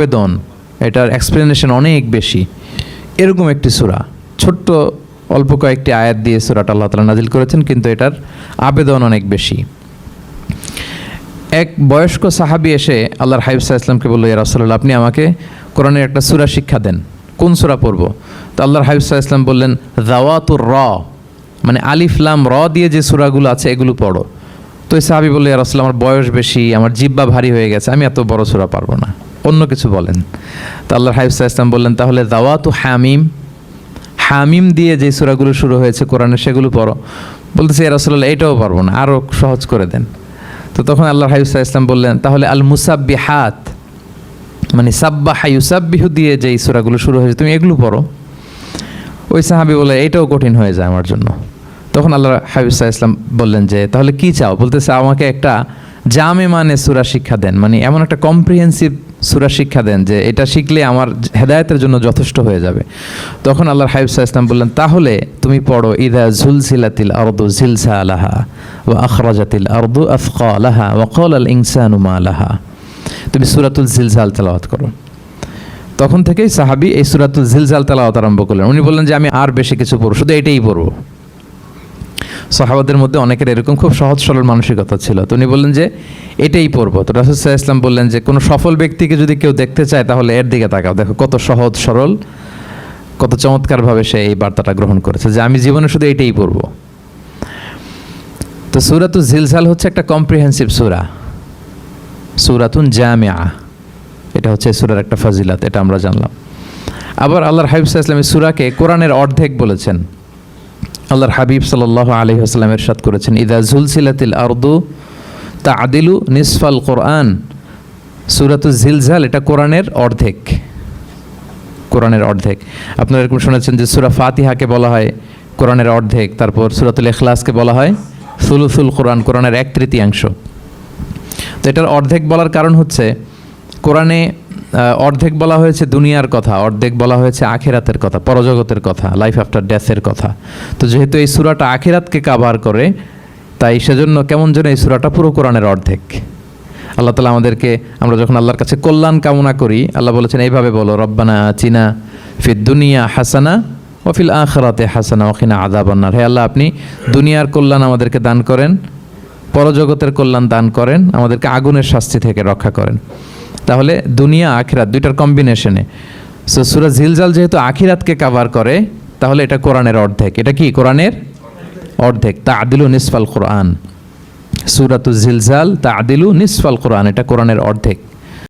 আবেদন, এটার এক্সপ্লেনেশন অনেক বেশি, এরকম একটি সূরা। ছোট্ট অল্প কয়েকটি আয়াত দিয়ে সূরাটা আল্লাহ তাআলা নাজিল করেছেন, কিন্তু এটার আবেদন অনেক বেশি। এক বয়স্ক সাহাবী এসে আল্লাহর হাবিব সাল্লাল্লাহু আলাইহি ওয়াসাল্লামকে বলল, ইয়া রাসূলুল্লাহ, আপনি আমাকে কোরআনের একটা সূরা শিক্ষা দেন, কোন সূরা পড়ব? তো আল্লাহর হাবিব সাল্লাল্লাহু আলাইহি ওয়াসাল্লাম বললেন, যাওয়াতুর র, মানে আলিফ লাম র দিয়ে যে সূরাগুলো আছে এগুলো পড়ো। তো এই সাহাবী বলল, ইয়া রাসূলুল্লাহ, আমার বয়স বেশি, আমার জিহ্বা ভারী হয়ে গেছে, আমি এত বড় সূরা পারবো না, অন্য কিছু বলেন। তো আল্লাহর হাবিব সাল্লাল্লাহু আলাইহি ওয়াসাল্লাম বললেন, তাহলে যাওয়াতু হামিম, হামিম দিয়ে যে সূরাগুলো শুরু হয়েছে কোরআনে সেগুলো পড়ো। বলতেছে, ইয়া রাসূলুল্লাহ, এটাও পারবো না, আরও সহজ করে দেন। তো তখন আল্লাহর হাবিব সাল্লাল্লাহু আলাইহি ওয়াসাল্লাম বললেন, তাহলে আল মুসাব্বিহাত, মানে সাব্বাহা ইউসাব্বিহু দিয়ে যেই সূরাগুলো শুরু হয়েছে তুমি এগুলো পড়ো। ওই সাহাবী বলে, এটাও কঠিন হয়ে যায় আমার জন্য। তখন আল্লাহর হাবিব সাল্লাল্লাহু আলাইহি ওয়াসাল্লাম বললেন যে, তাহলে কি চাও? বলতেছে, আমাকে একটা জামে মানে সূরা শিক্ষা দেন, মানে এমন একটা কম্প্রিহেন্সিভ সূরা শিক্ষা দেন যে এটা শিখলে আমার হেদায়েতের জন্য যথেষ্ট হয়ে যাবে। তখন আল্লাহর হাবিব সাল্লাল্লাহু আলাইহি ওয়াসাল্লাম বললেন, তাহলে তুমি পড়ো ইযা যুলজিলাতিল আরদু জিলজালাহা ওয়া আখরাজাতিল আরদু আথকালাহা ওয়া ক্বালাল ইনসানু মা লাহা। তুমি সূরাতুল জিলজাল তেলাওয়াত করো। তখন থেকেই সাহাবী এই সূরাতুল জিলজাল তেলাওয়াত আরম্ভ করলেন। উনি বললেন যে আমি আর বেশি কিছু পড়ব, শুধু এটাই পড়ব। সাহাবাদের মধ্যে অনেকের এরকম খুব সহজ সরল মানসিকতা ছিল। তো উনি বললেন যে এটাই পড়ব। তো রাসূল সাল্লাল্লাহু আলাইহি ওয়াসাল্লাম বললেন যে কোনো সফল ব্যক্তিকে যদি কেউ দেখতে চায় তাহলে এর দিকে তাকাও, দেখো কত সহজ সরল, কত চমৎকারভাবে সে এই বার্তাটা গ্রহণ করেছে যে আমি জীবনে শুধু এটাই পড়ব। তো সূরাতুল জিলজাল হচ্ছে একটা কম্প্রিহেন্সিভ সূরা, সূরাতুন জামিআ, এটা হচ্ছে সূরার একটা ফজিলত, এটা আমরা জানলাম। আবার আল্লাহর হাবিব সাল্লাল্লাহু আলাইহি ওয়াসাল্লাম এই সূরাকে কোরআনের অর্ধেক বলেছেন। আল্লাহর হাবিব সাল্লাল্লাহু আলাইহি ওয়াসাল্লাম ইরশাদ করেছেন, ইযা যুলজিলাতিল আরদু তা'দিলু নিসফাল কোরআন। সূরাতুল জিলজাল এটা কোরআনের অর্ধেক, কোরআনের অর্ধেক। আপনারা এরকম শুনেছেন যে সূরা ফাতিহাকে বলা হয় কোরআনের অর্ধেক, তারপর সূরাতুল ইখলাসকে বলা হয় সুলুসুল কোরআন, কোরআনের 1/3। তো এটার অর্ধেক বলার কারণ হচ্ছে কোরআনে অর্ধেক বলা হয়েছে দুনিয়ার কথা, অর্ধেক বলা হয়েছে আখিরাতের কথা, পরজগতের কথা, লাইফ আফটার ডেথের কথা। তো যেহেতু এই সূরাটা আখিরাতকে কাভার করে, তাই সেজন্য কেমন যেন এই সূরাটা পুরো কোরআনের অর্ধেক। আল্লাহ তাআলা আমাদেরকে, আমরা যখন আল্লাহর কাছে কল্যাণ কামনা করি, আল্লাহ বলেছেন এইভাবে বলো, রব্বানা আতিনা ফিদ দুনিয়া হাসানা ওয়া ফিল আখিরাতি হাসানা ওয়া কিনা আযাবান নার। হে আল্লাহ, আপনি দুনিয়ার কল্যাণ আমাদেরকে দান করেন, পরজগতের কল্যাণ দান করেন, আমাদেরকে আগুনের শাস্তি থেকে রক্ষা করেন। তাহলে দুনিয়া আখিরাত দুইটার কম্বিনেশনে। সো সূরা জিলজাল যেহেতু আখিরাতকে কাভার করে, তাহলে এটা কোরআনের অর্ধেক। এটা কি কোরআনের অর্ধেক? তা'দিলু নিসফাল কোরআন, সূরাতুল জিলজাল তা'দিলু নিসফাল কোরআন, এটা কোরআনের অর্ধেক।